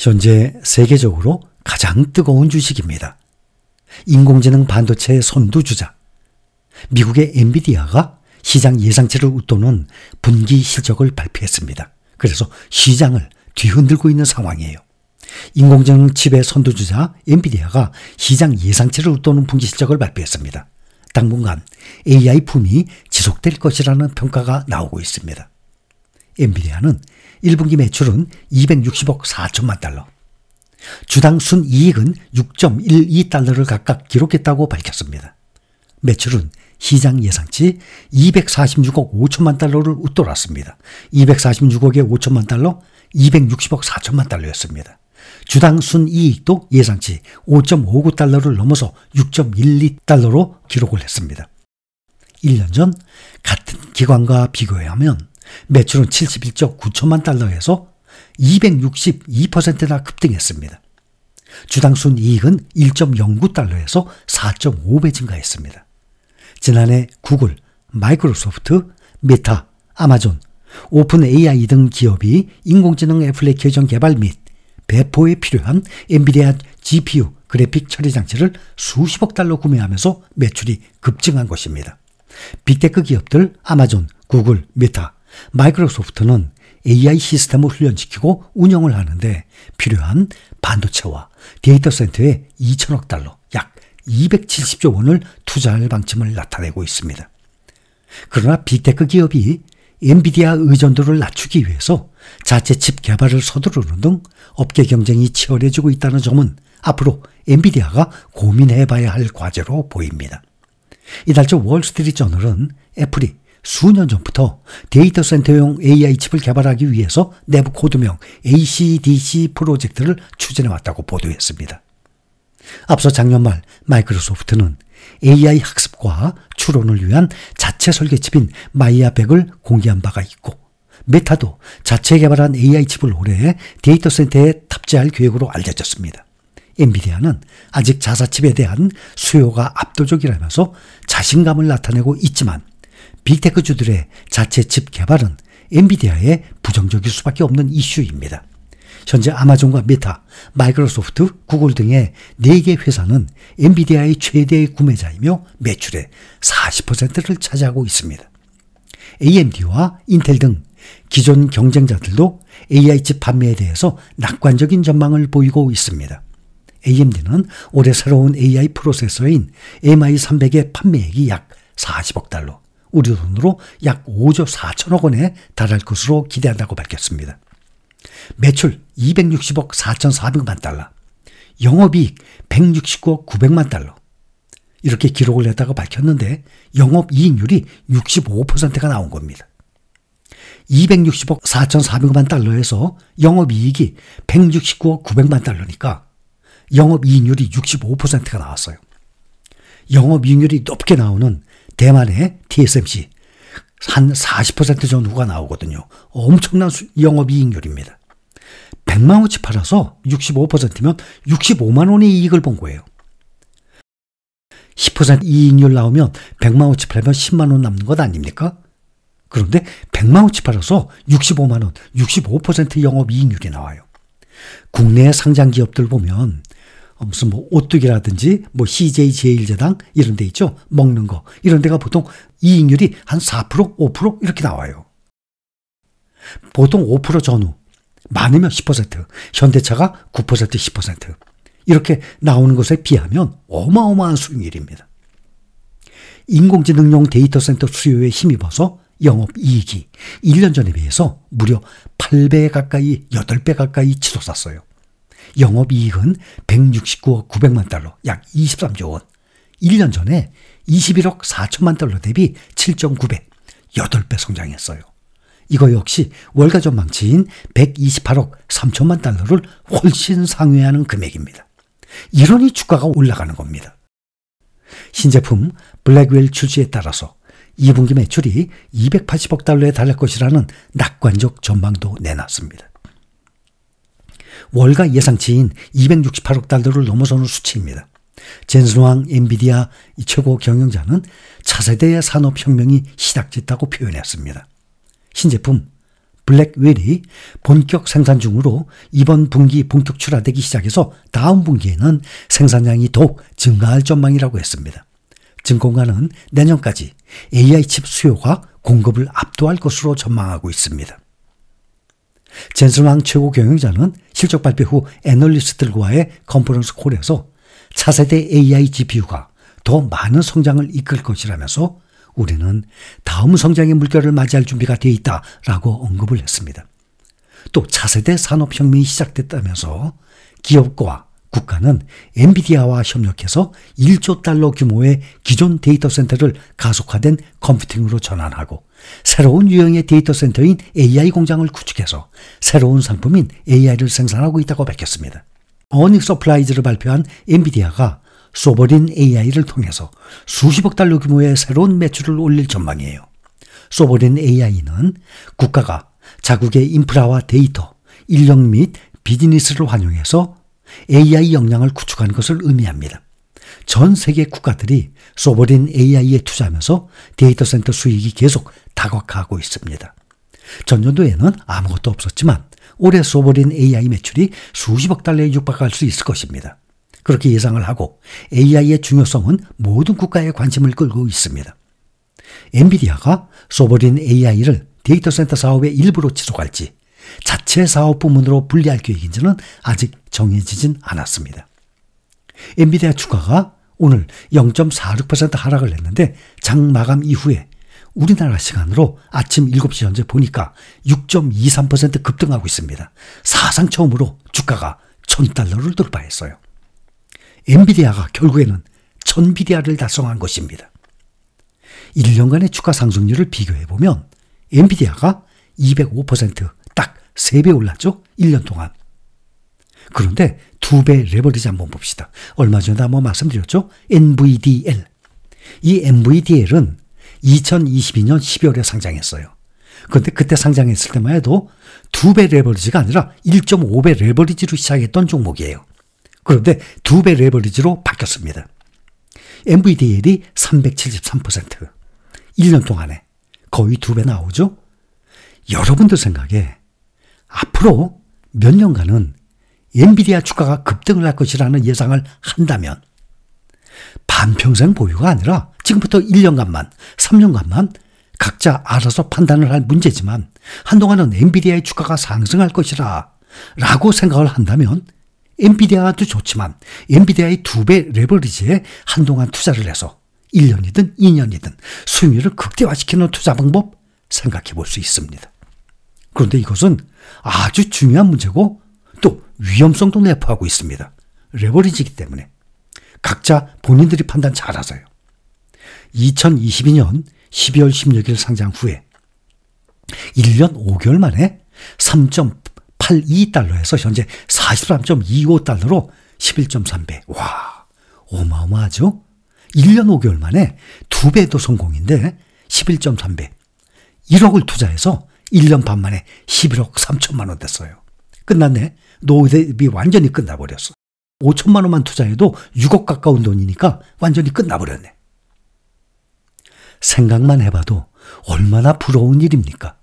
현재 세계적으로 가장 뜨거운 주식입니다. 인공지능 반도체의 선두주자 미국의 엔비디아가 시장 예상치를 웃도는 분기 실적을 발표했습니다. 그래서 시장을 뒤흔들고 있는 상황이에요. 인공지능 칩의 선두주자 엔비디아가 시장 예상치를 웃도는 분기 실적을 발표했습니다. 당분간 AI 붐이 지속될 것이라는 평가가 나오고 있습니다. 엔비디아는 1분기 매출은 260억 4천만 달러, 주당 순이익은 6.12달러를 각각 기록했다고 밝혔습니다. 매출은 시장 예상치 246억 5천만 달러를 웃돌았습니다. 246억에 5천만 달러, 260억 4천만 달러였습니다. 주당 순이익도 예상치 5.59달러를 넘어서 6.12달러로 기록을 했습니다. 1년 전 같은 기간과 비교하면 매출은 71억 9천만 달러에서 262%나 급등했습니다. 주당 순이익은 1.09달러에서 4.5배 증가했습니다. 지난해 구글, 마이크로소프트, 메타, 아마존, 오픈 AI 등 기업이 인공지능 애플리케이션 개발 및 배포에 필요한 엔비디아 GPU 그래픽 처리 장치를 수십억 달러 구매하면서 매출이 급증한 것입니다. 빅테크 기업들 아마존, 구글, 메타, 마이크로소프트는 AI 시스템을 훈련시키고 운영을 하는데 필요한 반도체와 데이터 센터에 2천억 달러, 약 270조 원을 투자할 방침을 나타내고 있습니다. 그러나 빅테크 기업이 엔비디아 의존도를 낮추기 위해서 자체 칩 개발을 서두르는 등 업계 경쟁이 치열해지고 있다는 점은 앞으로 엔비디아가 고민해봐야 할 과제로 보입니다. 이달 초 월스트리트저널은 애플이 수년 전부터 데이터 센터용 AI 칩을 개발하기 위해서 내부 코드명 ACDC 프로젝트를 추진해왔다고 보도했습니다. 앞서 작년 말 마이크로소프트는 AI 학습과 추론을 위한 자체 설계칩인 마이아 100을 공개한 바가 있고 메타도 자체 개발한 AI 칩을 올해 데이터 센터에 탑재할 계획으로 알려졌습니다. 엔비디아는 아직 자사칩에 대한 수요가 압도적이라면서 자신감을 나타내고 있지만 빅테크주들의 자체 칩 개발은 엔비디아에 부정적일 수밖에 없는 이슈입니다. 현재 아마존과 메타, 마이크로소프트, 구글 등의 4개 회사는 엔비디아의 최대의 구매자이며 매출의 40%를 차지하고 있습니다. AMD와 인텔 등 기존 경쟁자들도 AI 칩 판매에 대해서 낙관적인 전망을 보이고 있습니다. AMD는 올해 새로운 AI 프로세서인 MI300의 판매액이 약 40억 달러, 우리 돈으로 약 5조 4천억 원에 달할 것으로 기대한다고 밝혔습니다. 매출 260억 4,400만 달러, 영업이익 169억 900만 달러 이렇게 기록을 했다고 밝혔는데 영업이익률이 65%가 나온 겁니다. 260억 4,400만 달러에서 영업이익이 169억 900만 달러니까 영업이익률이 65%가 나왔어요. 영업이익률이 높게 나오는 대만의 TSMC 한 40% 정도가 나오거든요. 엄청난 영업이익률입니다. 100만 원치 팔아서 65%면 65만 원의 이익을 본 거예요. 10% 이익률 나오면 100만 원치 팔면 10만 원 남는 것 아닙니까? 그런데 100만 원치 팔아서 65만 원, 65% 영업이익률이 나와요. 국내 상장 기업들 보면 무슨 오뚜기라든지 CJ 제일제당 이런 데 있죠. 먹는 거 이런 데가 보통 이익률이 한 4%, 5% 이렇게 나와요. 보통 5% 전후, 많으면 10%, 현대차가 9%, 10% 이렇게 나오는 것에 비하면 어마어마한 수익률입니다. 인공지능용 데이터 센터 수요에 힘입어서 영업이익이 1년 전에 비해서 무려 8배 가까이, 8배 가까이 치솟았어요. 영업이익은 169억 900만 달러, 약 23조 원. 1년 전에 21억 4천만 달러 대비 7.9배, 8배 성장했어요. 이거 역시 월가 전망치인 128억 3천만 달러를 훨씬 상회하는 금액입니다. 이러니 주가가 올라가는 겁니다. 신제품 블랙웰 출시에 따라서 2분기 매출이 280억 달러에 달할 것이라는 낙관적 전망도 내놨습니다. 월가 예상치인 268억 달러를 넘어서는 수치입니다. 젠슨왕 엔비디아 최고 경영자는 차세대의 산업혁명이 시작됐다고 표현했습니다. 신제품 블랙웰이 본격 생산 중으로 이번 분기 본격 출하되기 시작해서 다음 분기에는 생산량이 더욱 증가할 전망이라고 했습니다. 증권가는 내년까지 AI 칩 수요가 공급을 압도할 것으로 전망하고 있습니다. 젠슨 왕 최고 경영자는 실적 발표 후 애널리스트들과의 컨퍼런스 콜에서 차세대 AI GPU가 더 많은 성장을 이끌 것이라면서 우리는 다음 성장의 물결을 맞이할 준비가 되어 있다라고 언급을 했습니다. 또 차세대 산업혁명이 시작됐다면서 기업과 국가는 엔비디아와 협력해서 1조 달러 규모의 기존 데이터 센터를 가속화된 컴퓨팅으로 전환하고 새로운 유형의 데이터 센터인 AI 공장을 구축해서 새로운 상품인 AI를 생산하고 있다고 밝혔습니다. 어닝 서프라이즈를 발표한 엔비디아가 소버린 AI를 통해서 수십억 달러 규모의 새로운 매출을 올릴 전망이에요. 소버린 AI는 국가가 자국의 인프라와 데이터, 인력 및 비즈니스를 활용해서 AI 역량을 구축하는 것을 의미합니다. 전 세계 국가들이 소버린 AI에 투자하면서 데이터 센터 수익이 계속 다각화하고 있습니다. 전년도에는 아무것도 없었지만 올해 소버린 AI 매출이 수십억 달러에 육박할 수 있을 것입니다. 그렇게 예상을 하고 AI의 중요성은 모든 국가의 관심을 끌고 있습니다. 엔비디아가 소버린 AI를 데이터 센터 사업의 일부로 지속할지 자체 사업 부문으로 분리할 계획인지는 아직 정해지진 않았습니다. 엔비디아 주가가 오늘 0.46% 하락을 했는데 장 마감 이후에 우리나라 시간으로 아침 7시 현재 보니까 6.23% 급등하고 있습니다. 사상 처음으로 주가가 1,000달러를 돌파했어요. 엔비디아가 결국에는 1000비디아를 달성한 것입니다. 1년간의 주가 상승률을 비교해보면 엔비디아가 205% 딱 3배 올랐죠? 1년 동안. 그런데 2배 레버리지 한번 봅시다. 얼마 전에 한번 말씀드렸죠? NVDL. 이 NVDL은 2022년 12월에 상장했어요. 그런데 그때 상장했을 때만 해도 2배 레버리지가 아니라 1.5배 레버리지로 시작했던 종목이에요. 그런데 2배 레버리지로 바뀌었습니다. NVDL이 373%. 1년 동안에 거의 2배 나오죠? 여러분들 생각에 앞으로 몇 년간은 엔비디아 주가가 급등을 할 것이라는 예상을 한다면 반평생 보유가 아니라 지금부터 1년간만, 3년간만 각자 알아서 판단을 할 문제지만 한동안은 엔비디아의 주가가 상승할 것이라 라고 생각을 한다면 엔비디아도 좋지만 엔비디아의 2배 레버리지에 한동안 투자를 해서 1년이든 2년이든 수익률을 극대화시키는 투자 방법 생각해 볼 수 있습니다. 그런데 이것은 아주 중요한 문제고 또 위험성도 내포하고 있습니다. 레버리지이기 때문에 각자 본인들이 판단 잘하세요. 2022년 12월 16일 상장 후에 1년 5개월 만에 3.82달러에서 현재 43.25달러로 11.3배. 와, 어마어마하죠? 1년 5개월 만에 2배도 성공인데 11.3배. 1억을 투자해서 1년 반 만에 11억 3천만 원 됐어요. 끝났네. 노후 대비 완전히 끝나버렸어. 5천만 원만 투자해도 6억 가까운 돈이니까 완전히 끝나버렸네. 생각만 해봐도 얼마나 부러운 일입니까?